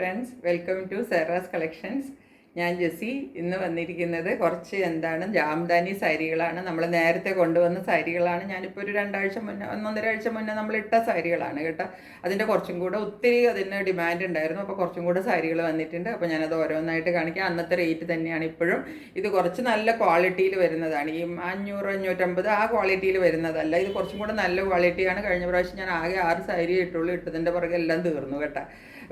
Friends, welcome to Seras collections. ഞാൻ ജെസ്സി. ഇന്ന് വന്നിരിക്കുന്നത് കുറച്ച് ജാംദാനി സാരികളാണ്. നമ്മൾ നേരത്തെ കൊണ്ടുവന്ന സാരികളാണ്. ഞാനിപ്പോൾ ഒരു 2 ആഴ്ച മുന്നേ, 1.5 ആഴ്ച മുന്നേ നമ്മൾ ഇട്ട സാരികളാണ് കേട്ടോ. അതിൻ്റെ കുറച്ചും കൂടെ ഒത്തിരി അതിന് ഡിമാൻഡ് ഉണ്ടായിരുന്നു. അപ്പോൾ കുറച്ചും കൂടെ സാരികൾ വന്നിട്ടുണ്ട്. അപ്പോൾ ഞാനത് ഓരോന്നായിട്ട് കാണിക്കാം. അന്നത്തെ റേറ്റ് തന്നെയാണ് ഇപ്പോഴും. ഇത് കുറച്ച് നല്ല ക്വാളിറ്റിയിൽ വരുന്നതാണ്. ഈ 500, 550 ആ ക്വാളിറ്റിയിൽ വരുന്നതല്ല. ഇത് കുറച്ചും കൂടെ നല്ല ക്വാളിറ്റിയാണ്. കഴിഞ്ഞ പ്രാവശ്യം ഞാൻ ആകെ 6 സാരി ഇട്ടുള്ളൂ. ഇട്ടതിൻ്റെ പുറകെ എല്ലാം തീർന്നു കേട്ടോ.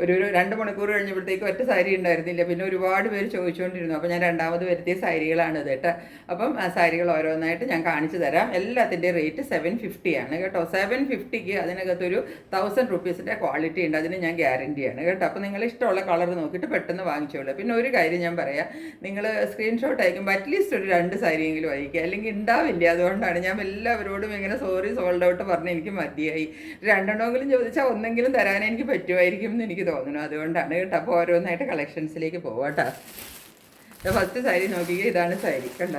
ഒരു 2 മണിക്കൂർ കഴിഞ്ഞപ്പോഴത്തേക്ക് ഒറ്റ സാരി ഉണ്ടായിരുന്നില്ല. പിന്നെ ഒരുപാട് പേര് ചോദിച്ചുകൊണ്ടിരുന്നു. അപ്പോൾ ഞാൻ രണ്ടാമത് വരുത്തിയ സാരികളാണ് കേട്ടോ. അപ്പം ആ സാരികൾ ഓരോന്നായിട്ട് ഞാൻ കാണിച്ചു തരാം. എല്ലാത്തിൻ്റെയും റേറ്റ് 750 ആണ് കേട്ടോ. 750ക്ക് അതിനകത്തൊരു 1000 റുപ്പീസിൻ്റെ ക്വാളിറ്റി ഉണ്ട്. അതിന് ഞാൻ ഗ്യാരണ്ടിയാണ് കേട്ടോ. അപ്പോൾ നിങ്ങൾ ഇഷ്ടമുള്ള കളർ നോക്കിയിട്ട് പെട്ടെന്ന് വാങ്ങിച്ചോളൂ. പിന്നെ ഒരു കാര്യം ഞാൻ പറയാം, നിങ്ങൾ സ്ക്രീൻഷോട്ട് അയക്കുമ്പോൾ അറ്റ്ലീസ്റ്റ് ഒരു 2 സാരിയെങ്കിലും അയക്കുക, അല്ലെങ്കിൽ ഉണ്ടാവില്ല. അതുകൊണ്ടാണ് ഞാൻ എല്ലാവരോടും ഇങ്ങനെ സോറി സോൾഡ് ഔട്ട് പറഞ്ഞ് എനിക്ക് മതിയായി. 2 എണ്ണമെങ്കിലും ചോദിച്ചാൽ ഒന്നെങ്കിലും തരാൻ എനിക്ക് പറ്റുമായിരിക്കും എന്ന് എനിക്ക് തോന്നുന്നു. അതുകൊണ്ടാണ് കേട്ടോ. അപ്പോൾ ഓരോന്നായിട്ട് കളക്ഷൻസിലേക്ക് പോവാം കേട്ടോ. ഫസ്റ്റ് സാരി നോക്കിക്കുക. ഇതാണ് സാരി കണ്ട.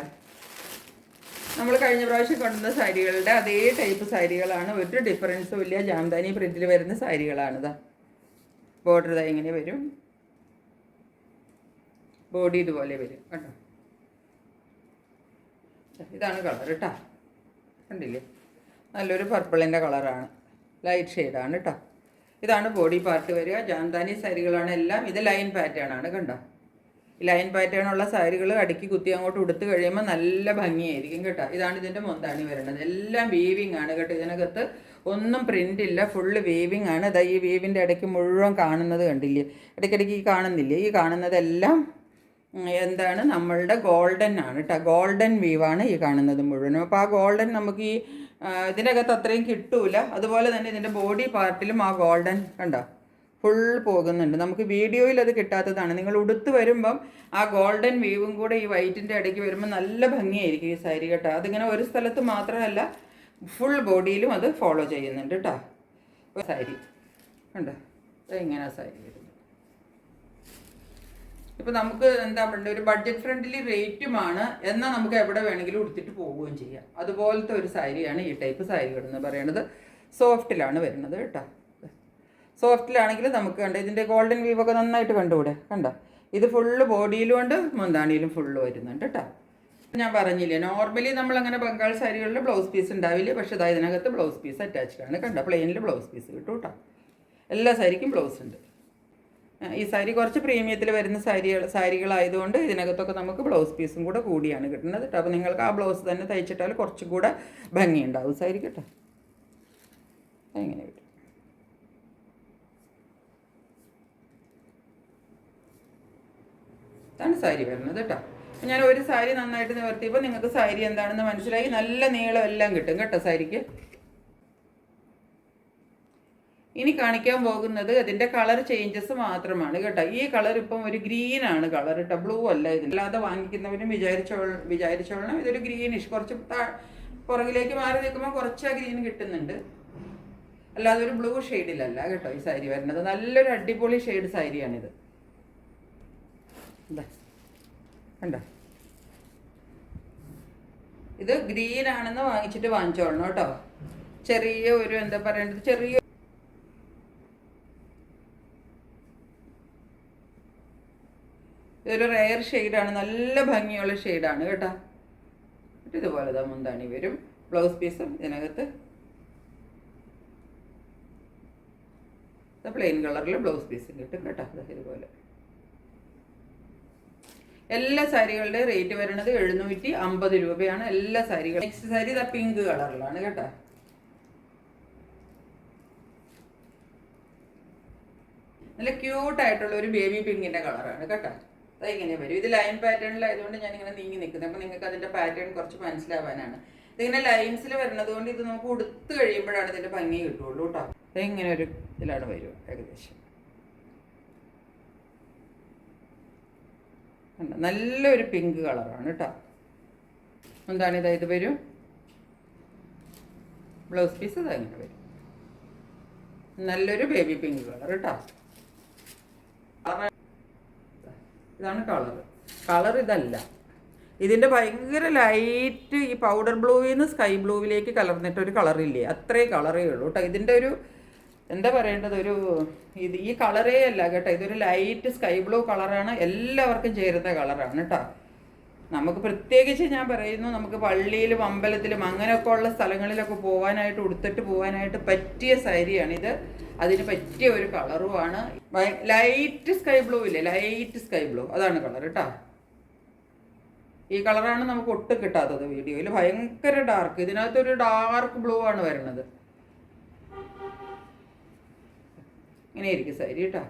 നമ്മൾ കഴിഞ്ഞ പ്രാവശ്യം കൊണ്ടുവന്ന സാരികളുടെ അതേ ടൈപ്പ് സാരികളാണ്. ഒരു ഡിഫറൻസും ഇല്ല. ജാംദാനി പ്രിന്റിൽ വരുന്ന സാരികളാണിതാ. ബോർഡർ ഇതാ ഇങ്ങനെ വരും. ബോഡി ഇതുപോലെ വരും കേട്ടോ. ഇതാണ് കളർ കേട്ടോ. കണ്ടില്ലേ, നല്ലൊരു പർപ്പിളിൻ്റെ കളറാണ്. ലൈറ്റ് ഷെയ്ഡാണ് കേട്ടോ. ഇതാണ് ബോഡി പാർട്ട് വരിക. ജാംദാനി സാരികളാണ് എല്ലാം. ഇത് ലൈൻ പാറ്റേൺ ആണ് കണ്ടോ. ഈ ലൈൻ പാറ്റേൺ ഉള്ള സാരികൾ അടുക്കി കുത്തി അങ്ങോട്ട് ഉടുത്ത് കഴിയുമ്പോൾ നല്ല ഭംഗിയായിരിക്കും കേട്ടോ. ഇതാണ് ഇതിൻ്റെ മുന്താണി വരുന്നത്. എല്ലാം വീവിങ് ആണ് കേട്ടോ. ഇതിനകത്ത് ഒന്നും പ്രിൻ്റ് ഇല്ല, ഫുള്ള് വീവിങ് ആണ്. ഇതാ ഈ വീവിൻ്റെ ഇടയ്ക്ക് മുഴുവൻ കാണുന്നത് കണ്ടില്ലേ, ഇടയ്ക്കിടയ്ക്ക് ഈ കാണുന്നില്ലേ, ഈ കാണുന്നതെല്ലാം നമ്മളുടെ ഗോൾഡൻ ആണ് കേട്ടോ. ഗോൾഡൻ വീവാണ് ഈ കാണുന്നത് മുഴുവനും. അപ്പോൾ ആ ഗോൾഡൻ നമുക്ക് ഈ ഇതിനകത്ത് അത്രയും കിട്ടൂല. അതുപോലെ തന്നെ ഇതിൻ്റെ ബോഡി പാർട്ടിലും ആ ഗോൾഡൻ കണ്ടോ ഫുൾ പോകുന്നുണ്ട്. നമുക്ക് വീഡിയോയിൽ അത് കിട്ടാത്തതാണ്. നിങ്ങൾ ഉടുത്ത് വരുമ്പം ആ ഗോൾഡൻ വീവും കൂടെ ഈ വൈറ്റിൻ്റെ ഇടയ്ക്ക് വരുമ്പോൾ നല്ല ഭംഗിയായിരിക്കും ഈ സാരി കേട്ടോ. അതിങ്ങനെ ഒരു സ്ഥലത്ത് മാത്രമല്ല, ഫുൾ ബോഡിയിലും അത് ഫോളോ ചെയ്യുന്നുണ്ട് കേട്ടോ. സാരി കണ്ടോ, ഇങ്ങനെ സാരി വരും. ഇപ്പോൾ നമുക്ക് പറയുക, ഒരു ബഡ്ജറ്റ് ഫ്രണ്ട്ലി റേറ്റുമാണ്, എന്നാൽ നമുക്ക് എവിടെ വേണമെങ്കിലും ഉടുത്തിട്ട് പോവുകയും ചെയ്യാം. അതുപോലത്തെ ഒരു സാരിയാണ് ഈ ടൈപ്പ് സാരികൾ എന്ന് പറയുന്നത്. സോഫ്റ്റിലാണ് വരുന്നത് കേട്ടോ. സോഫ്റ്റിലാണെങ്കിൽ നമുക്ക് കണ്ട ഇതിൻ്റെ ഗോൾഡൻ വീവൊക്കെ നന്നായിട്ട് കണ്ടുകൂടെ കണ്ട. ഇത് ഫുള്ള് ബോഡിയിലും ഉണ്ട്, മുന്താണിയിലും ഫുള്ള് വരുന്നുണ്ട് കേട്ടോ. ഞാൻ പറഞ്ഞില്ലേ, നോർമലി നമ്മളങ്ങനെ ബംഗാൾ സാരികളിൽ ബ്ലൗസ് പീസ് ഉണ്ടാവില്ല. പക്ഷേ ഇതാ ഇതിനകത്ത് ബ്ലൗസ് പീസ് അറ്റാച്ച്ഡ് ആണ് കണ്ട. പ്ലെയിനിൽ ബ്ലൗസ് പീസ് കിട്ടും കേട്ടോ. എല്ലാ സാരിക്കും ബ്ലൗസ് ഉണ്ട്. ഈ സാരി കുറച്ച് പ്രീമിയത്തിൽ വരുന്ന സാരികളായതുകൊണ്ട് ഇതിനകത്തൊക്കെ നമുക്ക് ബ്ലൗസ് പീസും കൂടെ കൂടിയാണ് കിട്ടുന്നത് കേട്ടോ. അപ്പോൾ നിങ്ങൾക്ക് ആ ബ്ലൗസ് തന്നെ തയ്ച്ചിട്ടാൽ കുറച്ചും കൂടെ ഭംഗിയുണ്ടാവും സാരി കേട്ടോ. എങ്ങനെ കിട്ടും. ഇതാണ് സാരി വരുന്നത് കേട്ടോ. ഞാൻ ഒരു സാരി നന്നായിട്ട് നിവർത്തിയപ്പോൾ നിങ്ങൾക്ക് സാരി എന്താണെന്ന് മനസ്സിലായി. നല്ല നീളം എല്ലാം കിട്ടും കേട്ടോ സാരിക്ക്. ഇനി കാണിക്കാൻ പോകുന്നത് അതിൻ്റെ കളർ ചേഞ്ചസ് മാത്രമാണ് കേട്ടോ. ഈ കളർ ഇപ്പം ഒരു ഗ്രീനാണ് കളർ കേട്ടോ, ബ്ലൂ അല്ല. ഇതില്ലാതെ വാങ്ങിക്കുന്നവരും വിചാരിച്ചോളണം ഇതൊരു ഗ്രീനിഷ്, കുറച്ച് പുറകിലേക്ക് മാറി നിൽക്കുമ്പോൾ കുറച്ച് ആ ഗ്രീൻ കിട്ടുന്നുണ്ട്. അല്ലാതെ ഒരു ബ്ലൂ ഷെയ്ഡിലല്ല കേട്ടോ ഈ സാരി വരുന്നത്. നല്ലൊരു അടിപൊളി ഷെയ്ഡ് സാരിയാണിത്. എന്താ കണ്ടോ, ഇത് ഗ്രീൻ ആണെന്ന് വാങ്ങിച്ചിട്ട് വാങ്ങിച്ചോളണം കേട്ടോ. ചെറിയ ഒരു ചെറിയ ഇതൊരു റെയർ ഷെയ്ഡാണ്, നല്ല ഭംഗിയുള്ള ഷെയ്ഡാണ് കേട്ടോ. ഇതുപോലെ തന്നെ മുന്താണി വരും. ബ്ലൗസ് പീസും ഇതിനകത്ത് പ്ലെയിൻ കളറിൽ ബ്ലൗസ് പീസും കിട്ടും കേട്ടോ. ഇതുപോലെ എല്ലാ സാരികളുടെ റേറ്റ് വരുന്നത് 750 രൂപയാണ് എല്ലാ സാരികളും. നെക്സ്റ്റ് സാരി ഇതാ പിങ്ക് കളറിലാണ് കേട്ടോ. നല്ല ക്യൂട്ടായിട്ടുള്ള ഒരു ബേബി പിങ്കിൻ്റെ കളറാണ് കേട്ടോ. ഇങ്ങനെ വരും. ഇത് ലൈൻ പാറ്റേണിലായതുകൊണ്ട് ഞാനിങ്ങനെ നീങ്ങി നിൽക്കുന്നത്. അപ്പോൾ നിങ്ങൾക്ക് അതിൻ്റെ പാറ്റേൺ കുറച്ച് മനസ്സിലാവാനാണ്. ഇതിങ്ങനെ ലൈൻസിൽ വരുന്നത് കൊണ്ട് ഇത് നമുക്ക് ഉടുത്ത് കഴിയുമ്പോഴാണ് ഇതിൻ്റെ ഭംഗി കിട്ടുള്ളൂ കേട്ടോ. ഇങ്ങനെ ഒരു ഇതിലാണ് വരും ഏകദേശം. നല്ലൊരു പിങ്ക് കളറാണ് കേട്ടോ. എന്താണ് ഇത് വരും. ബ്ലൗസ് പീസ് ഇതങ്ങനെ വരും. നല്ലൊരു ബേബി പിങ്ക് കളർ കേട്ടോ. ഇതാണ് കളർ ഇതല്ല. ഇതിൻ്റെ ഭയങ്കര ലൈറ്റ് ഈ പൗഡർ ബ്ലൂവിൽ നിന്ന് സ്കൈ ബ്ലൂവിലേക്ക് കലർന്നിട്ടൊരു കളറില്ലേ, അത്രേ കളറേ ഉള്ളൂ കേട്ടോ. ഇതിൻ്റെ ഒരു എന്താ പറയേണ്ടത്, ഈ കളറേ അല്ല കേട്ടോ, ഇതൊരു ലൈറ്റ് സ്കൈ ബ്ലൂ കളറാണ്, എല്ലാവർക്കും ചേരുന്ന കളറാണ് കേട്ടോ. നമുക്ക് പ്രത്യേകിച്ച് ഞാൻ പറയുന്നു, നമുക്ക് പള്ളിയിലും അമ്പലത്തിലും അങ്ങനെയൊക്കെ ഉള്ള സ്ഥലങ്ങളിലൊക്കെ പോകാനായിട്ട് ഉടുത്തിട്ട് പോകാനായിട്ട് പറ്റിയ സാരിയാണിത്. അതിന് പറ്റിയ ഒരു കളറുമാണ്. ലൈറ്റ് സ്കൈ ബ്ലൂ ഇല്ലേ, ലൈറ്റ് സ്കൈ ബ്ലൂ, അതാണ് കളർ കേട്ടോ. ഈ കളറാണ് നമുക്ക് ഒട്ടും കിട്ടാത്തത് വീഡിയോയിൽ. ഭയങ്കര ഡാർക്ക്, ഇതിനകത്തൊരു ഡാർക്ക് ബ്ലൂ ആണ് വരുന്നത്. ഇങ്ങനെ ആയിരിക്കും സാരി കേട്ടോ.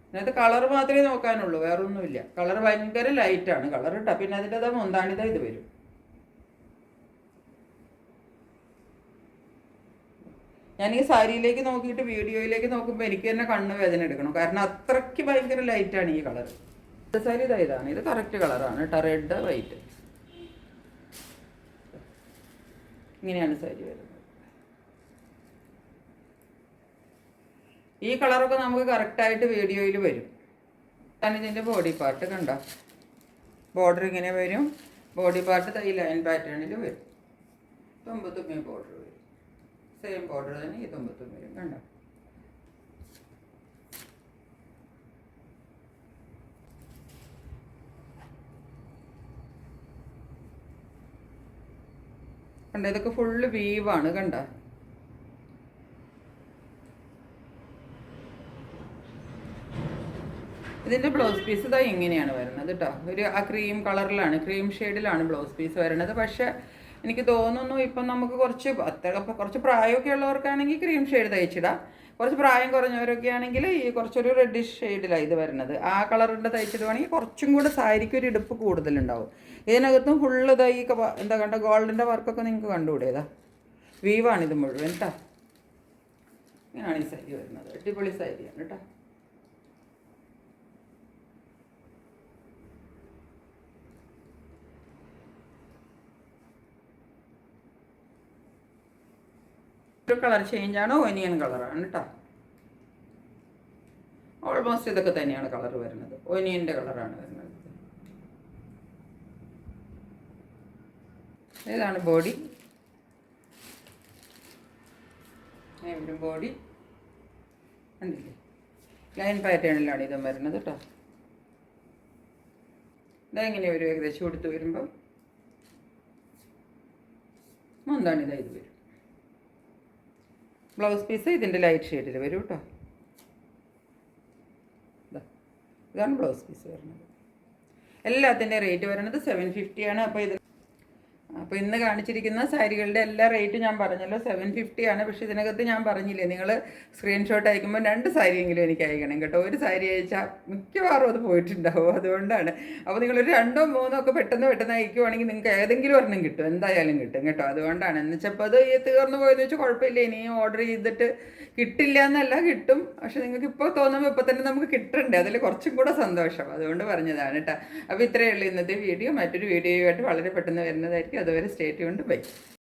അതിനകത്ത് കളർ മാത്രമേ നോക്കാനുള്ളൂ, വേറൊന്നുമില്ല. കളർ ഭയങ്കര ലൈറ്റാണ് കളർ കേട്ടോ. പിന്നെ അതിൻ്റെ മുന്താണിത ഇത് വരും. ഞാൻ ഈ സാരിയിലേക്ക് നോക്കിയിട്ട് വീഡിയോയിലേക്ക് നോക്കുമ്പോൾ എനിക്ക് തന്നെ കണ്ണ് വേദന എടുക്കണം, കാരണം അത്രയ്ക്ക് ഭയങ്കര ലൈറ്റാണ് ഈ കളർ. സാരി ഇതാണ്, ഇത് കറക്റ്റ് കളറാണ് കേട്ടോ, റെഡ് വൈറ്റ്. ഇങ്ങനെയാണ് സാരി വരുന്നത്. ഈ കളറൊക്കെ നമുക്ക് കറക്റ്റായിട്ട് വീഡിയോയിൽ വരും. ഞാൻ ഇതിൻ്റെ ബോഡി പാർട്ട് കണ്ടോ, ബോർഡർ ഇങ്ങനെ വരും. ബോഡി പാർട്ട് ഈ ലൈൻ പാറ്റേണിൽ വരും. തുമ്പത്തുമ്മേ ബോർഡർ വരും, സെയിം ബോർഡർ തന്നെ ഈ തുമ്പത്തും വരും. കണ്ടോ, കണ്ടോ, ഇതൊക്കെ ഫുള്ള് വീവാണ് കണ്ടോ. ഇതിൻ്റെ ബ്ലൗസ് പീസ് ഇതാ ഇങ്ങനെയാണ് വരുന്നത് കേട്ടോ. ആ ക്രീം കളറിലാണ്, ക്രീം ഷെയ്ഡിലാണ് ബ്ലൗസ് പീസ് വരുന്നത്. പക്ഷേ എനിക്ക് തോന്നുന്നു ഇപ്പം നമുക്ക് കുറച്ച് പ്രായമൊക്കെ ഉള്ളവർക്കാണെങ്കിൽ ക്രീം ഷെയ്ഡ് തയ്ച്ചിടാം. കുറച്ച് പ്രായം കുറഞ്ഞവരൊക്കെ ആണെങ്കിൽ ഈ കുറച്ചൊരു റെഡിഷ് ഷെയ്ഡിലാണ് ഇത് വരുന്നത്. ആ കളറിൻ്റെ തയ്ച്ചിടുവാണെങ്കിൽ കുറച്ചും കൂടെ സാരിക്ക് ഒരു ഇടുപ്പ് കൂടുതലുണ്ടാവും. ഇതിനകത്തും ഫുള്ള് ഇതാ ഈ എന്താ കണ്ട ഗോൾഡിൻ്റെ വർക്കൊക്കെ നിങ്ങൾക്ക് കണ്ടുകൂടെ. ഇതാ വീവാണിത് മുഴുവൻ കേട്ടോ. ഇങ്ങനെയാണ് ഈ സാരി വരുന്നത്. അടിപൊളി സാരിയാണ് കേട്ടോ. കളർ ചേഞ്ചാണ്, ഒനിയൻ കളറാണ് കേട്ടോ. ഓൾമോസ്റ്റ് ഇതൊക്കെ തന്നെയാണ് കളർ വരുന്നത്, ഒനിയൻ്റെ കളറാണ് വരുന്നത്. ഇതാണ് ബോഡി. ബോഡി കണ്ടില്ലേ, ലൈൻ പാറ്റേണിലാണ് ഇതും വരുന്നത് കേട്ടോ. ഇതെങ്ങനെ വരും, ഏകദേശം കൊടുത്ത് വരുമ്പം മുന്താണിതാ ഇത് വരും. ബ്ലൗസ് പീസ് ഇതിൻ്റെ ലൈറ്റ് ഷെയ്ഡിൽ വരും കേട്ടോ. ഇതാണ് ബ്ലൗസ് പീസ് വരുന്നത്. എല്ലാത്തിൻ്റെ റേറ്റ് വരുന്നത് 750 ആണ്. അപ്പോൾ ഇന്ന് കാണിച്ചിരിക്കുന്ന സാരികളുടെ എല്ലാ റേറ്റും ഞാൻ പറഞ്ഞല്ലോ, 750 ആണ്. പക്ഷേ ഇതിനകത്ത് ഞാൻ പറഞ്ഞില്ലേ, നിങ്ങൾ സ്ക്രീൻഷോട്ട് അയക്കുമ്പോൾ 2 സാരിയെങ്കിലും എനിക്ക് അയക്കണം കേട്ടോ. ഒരു സാരി അയച്ചാൽ മിക്കവാറും അത് പോയിട്ടുണ്ടാവും, അതുകൊണ്ടാണ്. അപ്പോൾ നിങ്ങളൊരു 2ഓ 3ഓ ഒക്കെ പെട്ടെന്ന് അയക്കുവാണെങ്കിൽ നിങ്ങൾക്ക് ഏതെങ്കിലും ഒരെണ്ണം കിട്ടും, എന്തായാലും കിട്ടും കേട്ടോ. അതുകൊണ്ടാണ്. എന്നുവെച്ചപ്പോൾ അത് തീർന്നു പോയെന്ന് വെച്ചാൽ കുഴപ്പമില്ല, ഇനിയും ഓർഡർ ചെയ്തിട്ട് കിട്ടില്ല എന്നല്ല, കിട്ടും. പക്ഷെ നിങ്ങൾക്ക് ഇപ്പോൾ തോന്നുമ്പോൾ ഇപ്പോൾ തന്നെ നമുക്ക് കിട്ടണ്ടേ, അതിൽ കുറച്ചും കൂടെ സന്തോഷം, അതുകൊണ്ട് പറഞ്ഞതാണ് കേട്ടോ. അപ്പോൾ ഇത്രയേ ഉള്ളൂ ഇന്നത്തെ വീഡിയോ. മറ്റൊരു വീഡിയോയുമായിട്ട് വളരെ പെട്ടെന്ന് വരുന്നതായിരിക്കും. അതുവരെ സ്റ്റേ ട്യൂൺഡ്. ബൈ.